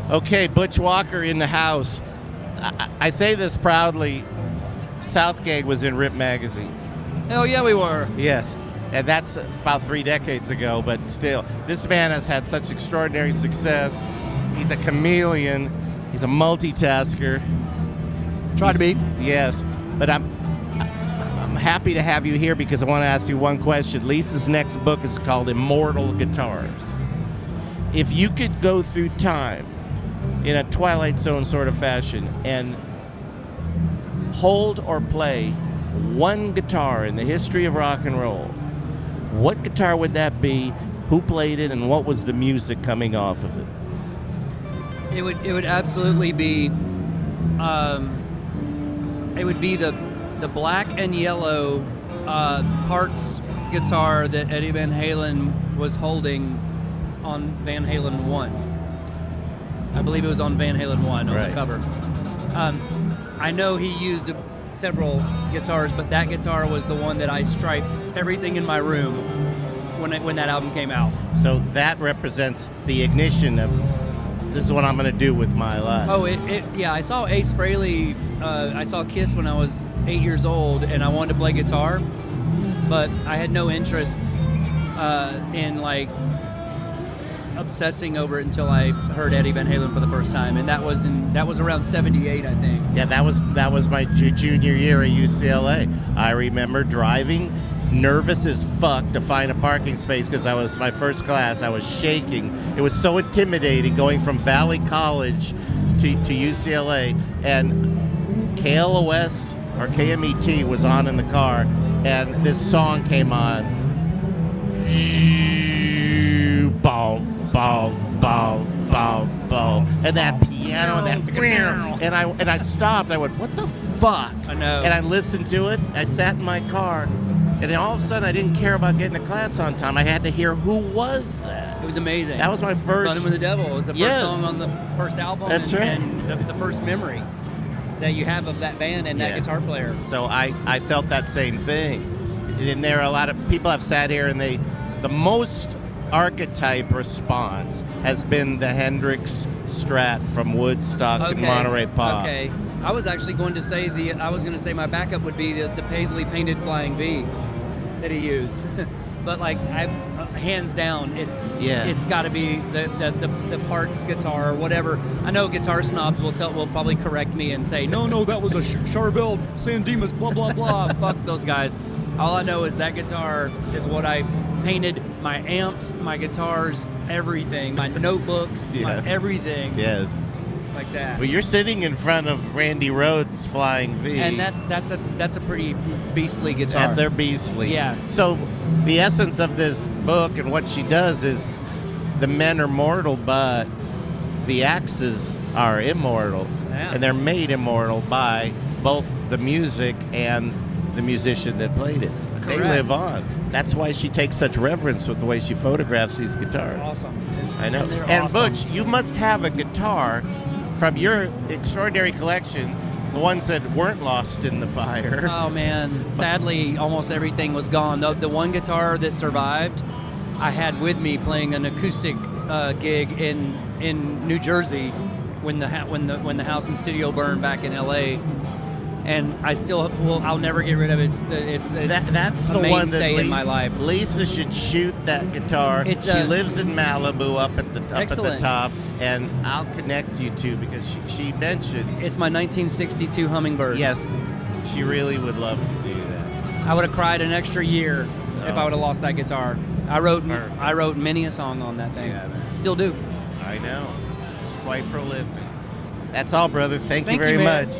Okay, Butch Walker in the house. I say this proudly. Southgate was in Rip magazine. Hell yeah, we were. Yes, and that's about 3 decades ago, but still. This man has had such extraordinary success. He's a chameleon. He's a multitasker. Try to be. Yes, but I'm happy to have you here because I want to ask you one question. Lisa's next book is called Immortal Guitars. If you could go through time in a Twilight Zone sort of fashion and hold or play one guitar in the history of rock and roll, what guitar would that be? Who played it, and what was the music coming off of it? It would absolutely be it would be the black and yellow parts guitar that Eddie Van Halen was holding on Van Halen 1. I believe it was on Van Halen 1 on Right. the cover. I know he used several guitars, but that guitar was the one that I striped everything in my room when that album came out. So that represents the ignition of, this is what I'm going to do with my life. Oh, yeah, I saw Ace Frehley, I saw Kiss when I was 8 years old, and I wanted to play guitar, but I had no interest in, like, obsessing over it until I heard Eddie Van Halen for the first time, and that was around 78, I think. Yeah, that was my junior year at UCLA. I remember driving nervous as fuck to find a parking space because I was my first class. I was shaking. It was so intimidating going from Valley College to UCLA, and KLOS or KMET was on in the car, and this song came on. Boom, boom, boom, boom, boom, and that piano and that, and I stopped. I went, what the fuck? I know. And I listened to it. I sat in my car, and then all of a sudden I didn't care about getting to class on time. I had to hear who was that. It was amazing. That was my first. Running with the Devil. It was the first Yes. song on the first album. That's right. And the first memory that you have of that band and that Yeah. guitar player. So I felt that same thing. And there are a lot of people have sat here, and the most archetype response has been the Hendrix Strat from Woodstock and Monterey Pop. Okay. I was actually going to say my backup would be the Paisley painted Flying V that he used. But like hands down, it's got to be the parts guitar or whatever. I know guitar snobs will probably correct me and say no, that was a Charvel San Dimas blah blah blah. Fuck those guys. All I know is that guitar is what I painted my amps, my guitars, everything, my notebooks, my everything. Yes. Like that. Well, you're sitting in front of Randy Rhoads' Flying V. And that's a pretty beastly guitar. They're beastly. Yeah. So the essence of this book and what she does is the men are mortal, but the axes are immortal. Yeah. And they're made immortal by both the music and the musician that played it. They live on. That's why she takes such reverence with the way she photographs these guitars. That's awesome. I know. And awesome. Butch, you must have a guitar from your extraordinary collection, the ones that weren't lost in the fire. Oh man, sadly, almost everything was gone. The one guitar that survived, I had with me playing an acoustic gig in New Jersey when the house and studio burned back in L.A. And I'll never get rid of it. That's the a one that mainstay in my life. Lisa should shoot that guitar. She lives in Malibu up at the top, and I'll connect you two because she mentioned it's my 1962 Hummingbird. Yes, she really would love to do that. I would have cried an extra year if I would have lost that guitar. I wrote many a song on that thing. Yeah, still do. I know. It's quite prolific. That's all, brother. Thank you very much.